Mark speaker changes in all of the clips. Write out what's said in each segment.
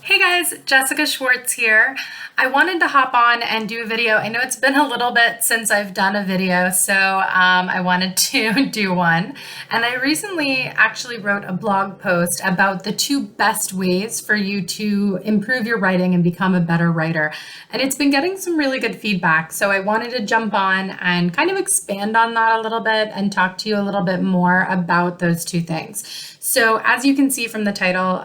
Speaker 1: Hey guys, Jessica Schwartz here. I wanted to hop on and do a video. I know it's been a little bit since I've done a video, so I wanted to do one. And I recently actually wrote a blog post about the two best ways for you to improve your writing and become a better writer. And it's been getting some really good feedback. So I wanted to jump on and kind of expand on that a little bit and talk to you a little bit more about those two things. So as you can see from the title,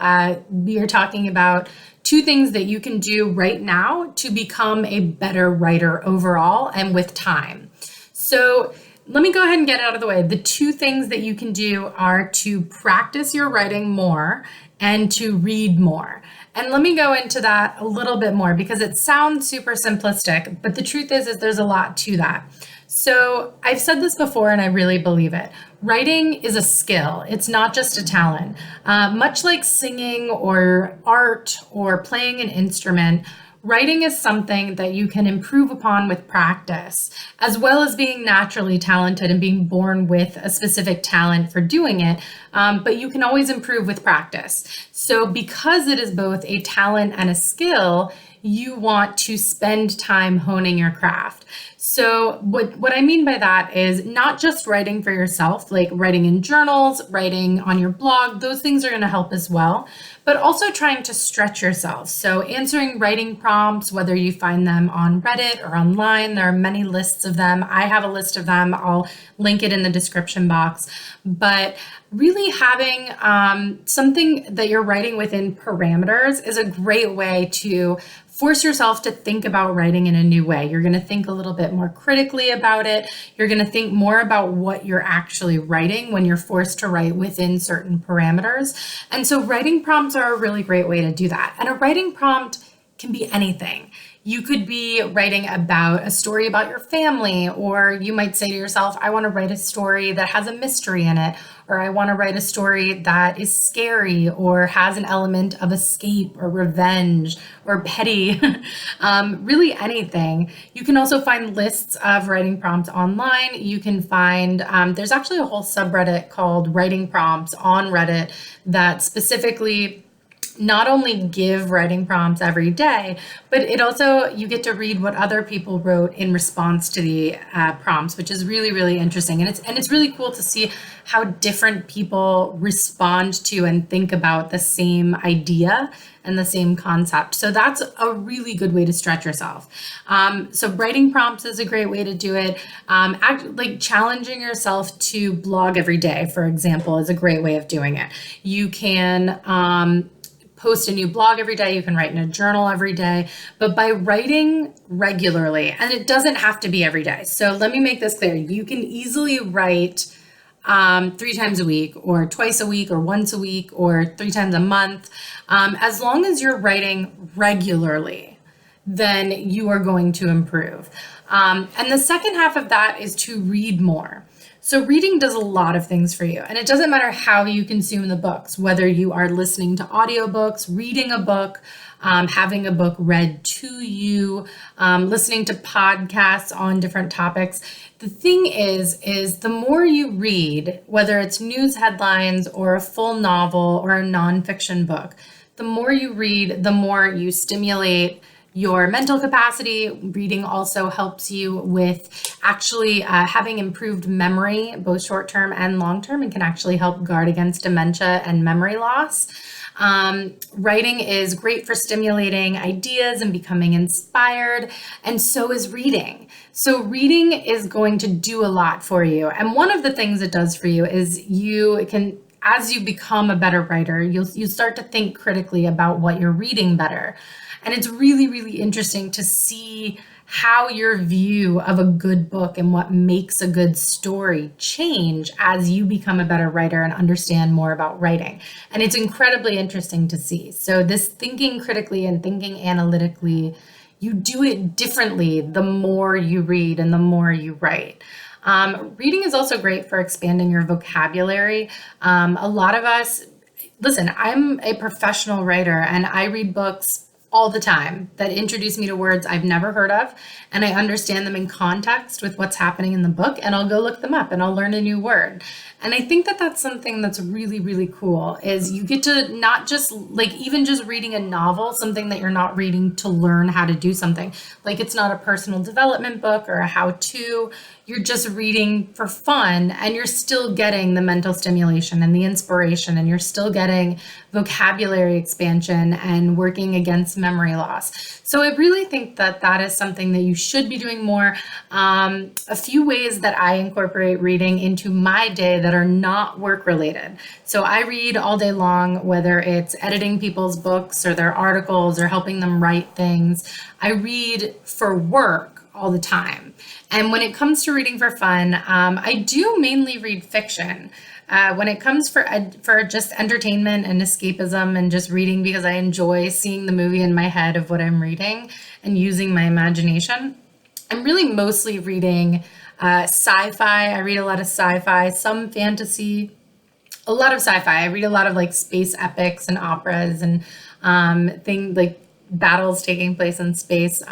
Speaker 1: we are talking about two things that you can do right now to become a better writer overall and with time. So let me go ahead and get it out of the way. The two things that you can do are to practice your writing more and to read more. And let me go into that a little bit more because it sounds super simplistic, but the truth is there's a lot to that. So I've said this before and I really believe it. Writing is a skill. It's not just a talent. Much like singing or art or playing an instrument, writing is something that you can improve upon with practice, as well as being naturally talented and being born with a specific talent for doing it. But you can always improve with practice. So because it is both a talent and a skill, you want to spend time honing your craft. So what I mean by that is not just writing for yourself, like writing in journals, writing on your blog, those things are going to help as well, but also trying to stretch yourself. So answering writing prompts, whether you find them on Reddit or online, there are many lists of them. I have a list of them. I'll link it in the description box. But really having something that you're writing within parameters is a great way to force yourself to think about writing in a new way. You're going to think a little bit more critically about it. You're going to think more about what you're actually writing when you're forced to write within certain parameters. And so writing prompts are a really great way to do that. And a writing prompt can be anything. You could be writing about a story about your family, or you might say to yourself, I want to write a story that has a mystery in it, or I want to write a story that is scary or has an element of escape or revenge or petty, really anything. You can also find lists of writing prompts online. You can find, there's actually a whole subreddit called Writing Prompts on Reddit that specifically not only give writing prompts every day, but it also, you get to read what other people wrote in response to the prompts, which is really, really interesting. And it's really cool to see how different people respond to and think about the same idea and the same concept. So that's a really good way to stretch yourself. So writing prompts is a great way to do it. Like challenging yourself to blog every day, for example, is a great way of doing it. You can post a new blog every day. You can write in a journal every day, but by writing regularly, and it doesn't have to be every day. So let me make this clear. You can easily write 3 times a week or twice a week or once a week or 3 times a month. As long as you're writing regularly, then you are going to improve. And the second half of that is to read more. So reading does a lot of things for you, and it doesn't matter how you consume the books, whether you are listening to audiobooks, reading a book, having a book read to you, listening to podcasts on different topics. The thing is the more you read, whether it's news headlines or a full novel or a nonfiction book, the more you read, the more you stimulate your mental capacity. Reading also helps you with actually having improved memory, both short-term and long-term, and can actually help guard against dementia and memory loss. Writing is great for stimulating ideas and becoming inspired, and so is reading. So reading is going to do a lot for you. And one of the things it does for you is you can, as you become a better writer, you start to think critically about what you're reading better. And it's really, really interesting to see how your view of a good book and what makes a good story change as you become a better writer and understand more about writing. And it's incredibly interesting to see. So this thinking critically and thinking analytically, you do it differently the more you read and the more you write. Reading is also great for expanding your vocabulary. A lot of us, listen, I'm a professional writer and I read books all the time that introduce me to words I've never heard of, and I understand them in context with what's happening in the book, and I'll go look them up and I'll learn a new word. And I think that that's something that's really, really cool, is you get to not just like, even just reading a novel, something that you're not reading to learn how to do something. Like, it's not a personal development book or a how-to. You're just reading for fun, and you're still getting the mental stimulation and the inspiration, and you're still getting vocabulary expansion and working against memory loss. So I really think that that is something that you should be doing more. A few ways that I incorporate reading into my day that are not work related. So I read all day long, whether it's editing people's books or their articles or helping them write things. I read for work all the time. And when it comes to reading for fun, I do mainly read fiction. When it comes for just entertainment and escapism and just reading because I enjoy seeing the movie in my head of what I'm reading and using my imagination, I'm really mostly reading sci-fi. I read a lot of sci-fi, some fantasy, a lot of sci-fi. I read a lot of like space epics and operas and things like battles taking place in space.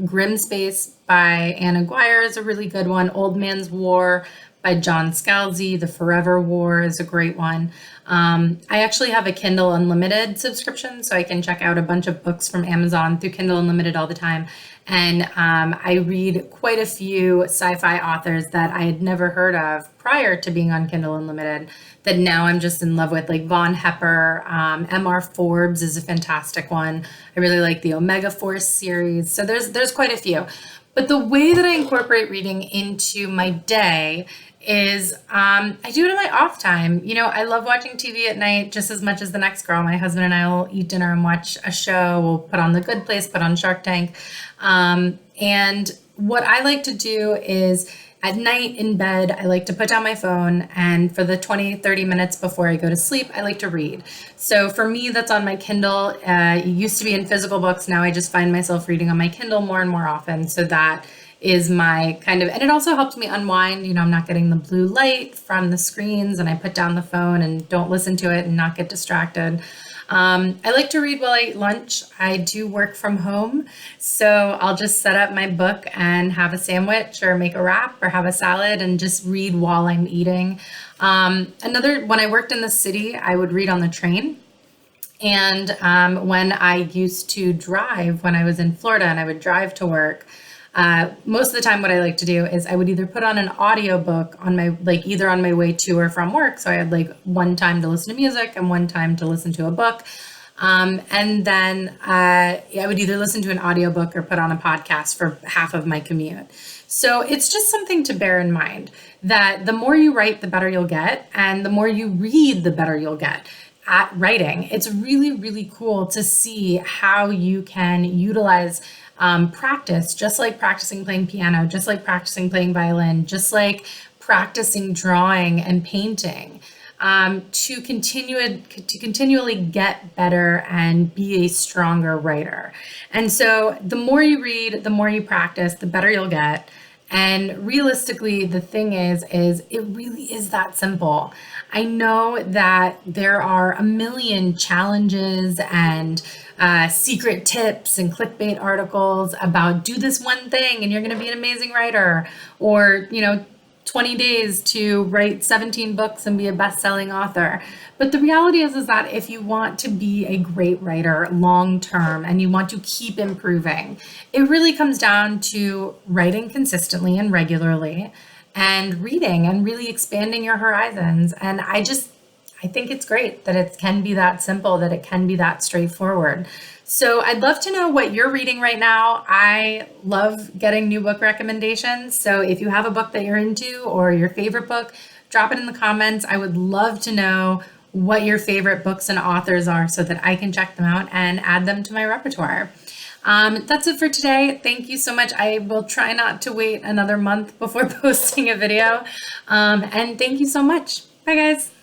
Speaker 1: Grim Space by Anna Guire is a really good one. Old Man's War by John Scalzi. The Forever War is a great one. I actually have a Kindle Unlimited subscription, so I can check out a bunch of books from Amazon through Kindle Unlimited all the time. And I read quite a few sci-fi authors that I had never heard of prior to being on Kindle Unlimited that now I'm just in love with, like Von Hepper. M.R. Forbes is a fantastic one. I really like the Omega Force series. So there's quite a few. But the way that I incorporate reading into my day is I do it in my off time. You know, I love watching TV at night just as much as the next girl. My husband and I will eat dinner and watch a show. We'll put on The Good Place, put on Shark Tank. And what I like to do is at night in bed, I like to put down my phone, and for the 20, 30 minutes before I go to sleep, I like to read. So for me, that's on my Kindle. It used to be in physical books. Now I just find myself reading on my Kindle more and more often. So that is my kind of, and it also helps me unwind. You know, I'm not getting the blue light from the screens, and I put down the phone and don't listen to it and not get distracted. I like to read while I eat lunch. I do work from home, so I'll just set up my book and have a sandwich or make a wrap or have a salad and just read while I'm eating. When I worked in the city, I would read on the train. And when I used to drive, when I was in Florida and I would drive to work, most of the time what I like to do is I would either put on an audiobook on my, like either on my way to or from work. So I had like one time to listen to music and one time to listen to a book. And then I would either listen to an audiobook or put on a podcast for half of my commute. So it's just something to bear in mind that the more you write, the better you'll get. And the more you read, the better you'll get at writing. It's really, really cool to see how you can utilize practice, just like practicing playing piano, just like practicing playing violin, just like practicing drawing and painting, to continually get better and be a stronger writer. And so the more you read, the more you practice, the better you'll get. And realistically, the thing is it really is that simple. I know that there are a million challenges and secret tips and clickbait articles about do this one thing and you're going to be an amazing writer, or, 20 days to write 17 books and be a best-selling author. But the reality is that if you want to be a great writer long term and you want to keep improving, it really comes down to writing consistently and regularly and reading and really expanding your horizons. And I think it's great that it can be that simple, that it can be that straightforward. So I'd love to know what you're reading right now. I love getting new book recommendations. So if you have a book that you're into or your favorite book, drop it in the comments. I would love to know what your favorite books and authors are so that I can check them out and add them to my repertoire. That's it for today. Thank you so much. I will try not to wait another month before posting a video. And thank you so much. Bye, guys.